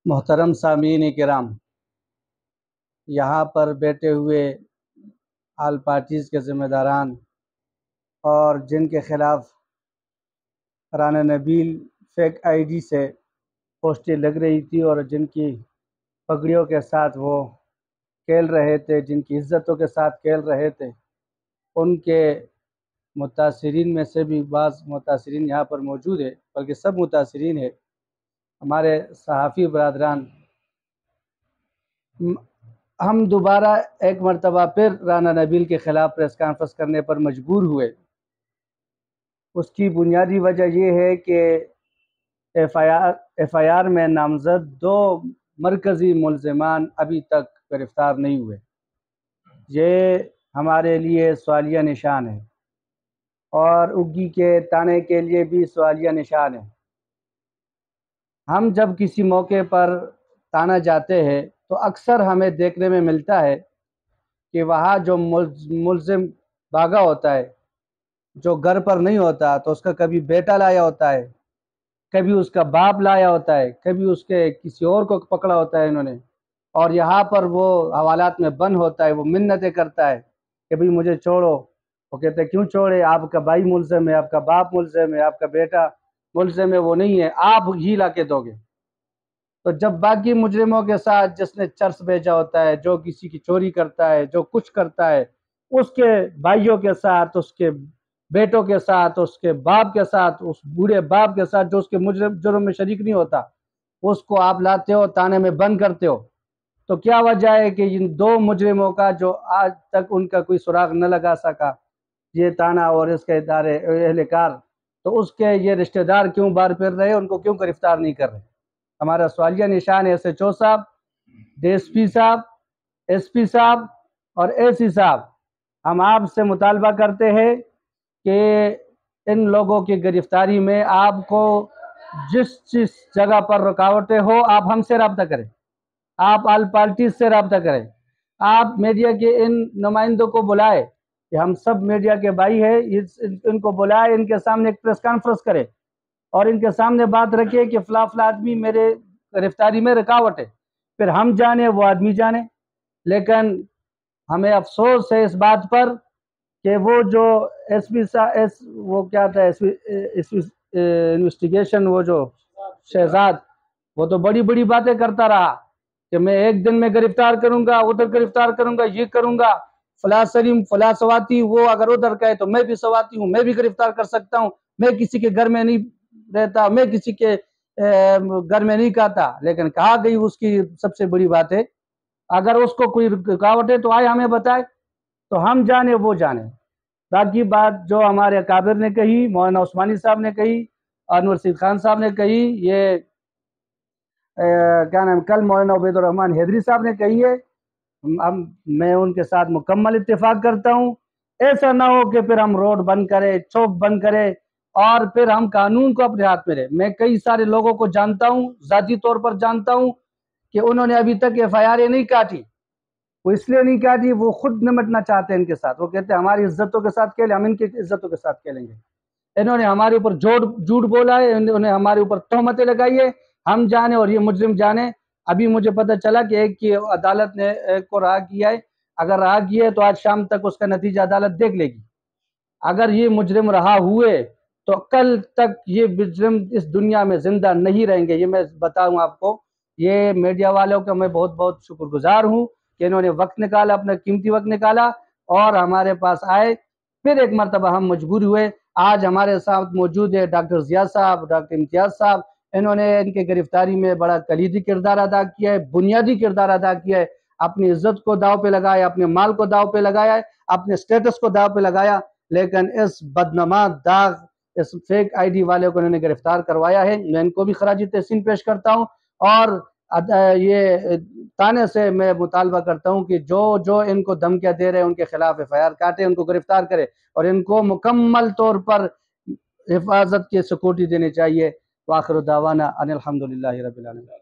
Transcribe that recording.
محترم سامعین کرام، یہاں پر بیٹھے ہوئے آل پارٹیز کے ذمہ داران اور جن کے خلاف رانا نبیل فیک آئی ڈی سے پوسٹیں لگ رہی تھی اور جن کی پگڑیوں کے ساتھ وہ کھیل رہے تھے، جن کی عزتوں کے ساتھ کھیل رہے تھے، ان کے متاثرین میں سے بھی بعض متاثرین یہاں پر موجود ہے، بلکہ سب متاثرین ہیں ہمارے صحافی برادران۔ ہم دوبارہ ایک مرتبہ پھر رانا نبیل کے خلاف پریس کانفرنس کرنے پر مجبور ہوئے۔ اس کی بنیادی وجہ یہ ہے کہ ایف آئی آر میں نامزد 2 مرکزی ملزمان ابھی تک گرفتار نہیں ہوئے۔ یہ ہمارے لیے سوالیہ نشان ہے اور اگی کے تانے کے لیے بھی سوالیہ نشان ہے۔ ہم جب کسی موقع پر تانا جاتے ہیں تو اکثر ہمیں دیکھنے میں ملتا ہے کہ وہاں جو ملزم بھاگا ہوتا ہے، جو گھر پر نہیں ہوتا، تو اس کا کبھی بیٹا لایا ہوتا ہے، کبھی اس کا باپ لایا ہوتا ہے، کبھی اس کے کسی اور کو پکڑا ہوتا ہے انہوں نے، اور یہاں پر وہ حوالات میں بند ہوتا ہے، وہ منتیں کرتا ہے کہ بھئی مجھے چھوڑو۔ وہ کہتے ہیں کیوں چھوڑے، آپ کا بھائی ملزم ہے، آپ کا باپ ملزم ہے، آپ کا بیٹا ملزم ہے، وہ نہیں ہے، آپ ہی لا کے دو گے۔ تو جب باقی مجرموں کے ساتھ جس نے چرس بھیجا ہوتا ہے، جو کسی کی چوری کرتا ہے، جو کچھ کرتا ہے، اس کے بھائیوں کے ساتھ، اس کے بیٹوں کے ساتھ، اس کے باپ کے ساتھ، اس بوڑھے باپ کے ساتھ جو اس کے جرم میں شریک نہیں ہوتا، اس کو آپ لاتے ہو، تانے میں بند کرتے ہو۔ تو کیا وجہ ہے کہ ان 2 مجرموں کا جو آج تک ان کا کوئی سراغ نہ لگا سکا، یہ تانا اور اس کے ادارے اہلکار، تو اس کے یہ رشتہ دار کیوں بار پھر رہے، ان کو کیوں گرفتار نہیں کر رہے؟ ہمارا سوالیہ نشان ہے SHO صاحب، DSP صاحب، SP صاحب اور AC صاحب، ہم آپ سے مطالبہ کرتے ہیں کہ ان لوگوں کی گرفتاری میں آپ کو جس جگہ پر رکاوٹیں ہو، آپ ہم سے رابطہ کریں، آپ آل پارٹیز سے رابطہ کریں، آپ میڈیا کے ان نمائندوں کو بلائے کہ ہم سب میڈیا کے بھائی ہیں، ان کو بلائے، ان کے سامنے ایک پریس کانفرنس کرے اور ان کے سامنے بات رکھے کہ فلاں آدمی میرے گرفتاری میں رکاوٹ ہے، پھر ہم جانے وہ آدمی جانے۔ لیکن ہمیں افسوس ہے اس بات پر کہ وہ جو وہ کیا تھا انویسٹیگیشن، وہ جو شہزاد، وہ تو بڑی بڑی باتیں کرتا رہا کہ میں ایک دن میں گرفتار کروں گا، ادھر گرفتار کروں گا، یہ کروں گا، فلاں سلیم فلاں سواتی، وہ اگر ادھر کہے تو میں بھی سواتی ہوں، میں بھی گرفتار کر سکتا ہوں، میں کسی کے گھر میں نہیں رہتا، میں کسی کے گھر میں نہیں کھاتا۔ لیکن کہا گئی اس کی سب سے بڑی بات ہے، اگر اس کو کوئی رکاوٹ ہے تو آئے ہمیں بتائے، تو ہم جانے وہ جانے۔ باقی بات جو ہمارے اکابر نے کہی، مولانا عثمانی صاحب نے کہی، انور رشید خان صاحب نے کہی، یہ کیا نام، کل مولانا عبید الرحمن حیدری صاحب نے کہی ہے، میں ان کے ساتھ مکمل اتفاق کرتا ہوں۔ ایسا نہ ہو کہ پھر ہم روڈ بند کریں، چوک بند کریں اور پھر ہم قانون کو اپنے ہاتھ میں لیں۔ میں کئی سارے لوگوں کو جانتا ہوں، ذاتی طور پر جانتا ہوں کہ انہوں نے ابھی تک FIR نہیں کاٹی۔ وہ اس لیے نہیں کاٹی، وہ خود نمٹنا چاہتے ہیں ان کے ساتھ، وہ کہتے ہیں ہماری عزتوں کے ساتھ کھیلیں، ہم ان کی عزتوں کے ساتھ کھیلیں گے۔ انہوں نے ہمارے اوپر جھوٹ بولا ہے، انہوں نے ہمارے اوپر تہمتیں لگائی ہے، ہم جانے اور یہ مجرم جانے۔ ابھی مجھے پتہ چلا کہ ایک کی عدالت نے ایک کو رہا کیا ہے، اگر رہا کیا ہے تو آج شام تک اس کا نتیجہ عدالت دیکھ لے گی۔ اگر یہ مجرم رہا ہوئے تو کل تک یہ مجرم اس دنیا میں زندہ نہیں رہیں گے، یہ میں بتاؤں آپ کو۔ یہ میڈیا والوں کا میں بہت بہت شکر گزار ہوں کہ انہوں نے وقت نکالا، اپنا قیمتی وقت نکالا اور ہمارے پاس آئے۔ پھر ایک مرتبہ ہم مجبور ہوئے۔ آج ہمارے ساتھ موجود ہے ڈاکٹر ضیاء صاحب، ڈاکٹر امتیاز صاحب، انہوں نے ان کے گرفتاری میں بڑا کلیدی کردار ادا کیا ہے، بنیادی کردار ادا کیا ہے، اپنی عزت کو داؤ پہ لگایا، اپنے مال کو داؤ پہ لگایا ہے، اپنے سٹیٹس کو داؤ پہ لگایا، لیکن اس بدنما داغ، اس فیک آئی ڈی والے کو انہوں نے گرفتار کروایا ہے۔ میں ان کو بھی خراج تحسین پیش کرتا ہوں اور یہ تانے سے میں مطالبہ کرتا ہوں کہ جو ان کو دھمکیاں دے رہے ہیں ان کے خلاف FIR کاٹے، ان کو گرفتار کرے اور ان کو مکمل طور پر حفاظت کی سیکورٹی دینی چاہیے۔ وآخر دعوانا ان الحمدللہ رب العالمین۔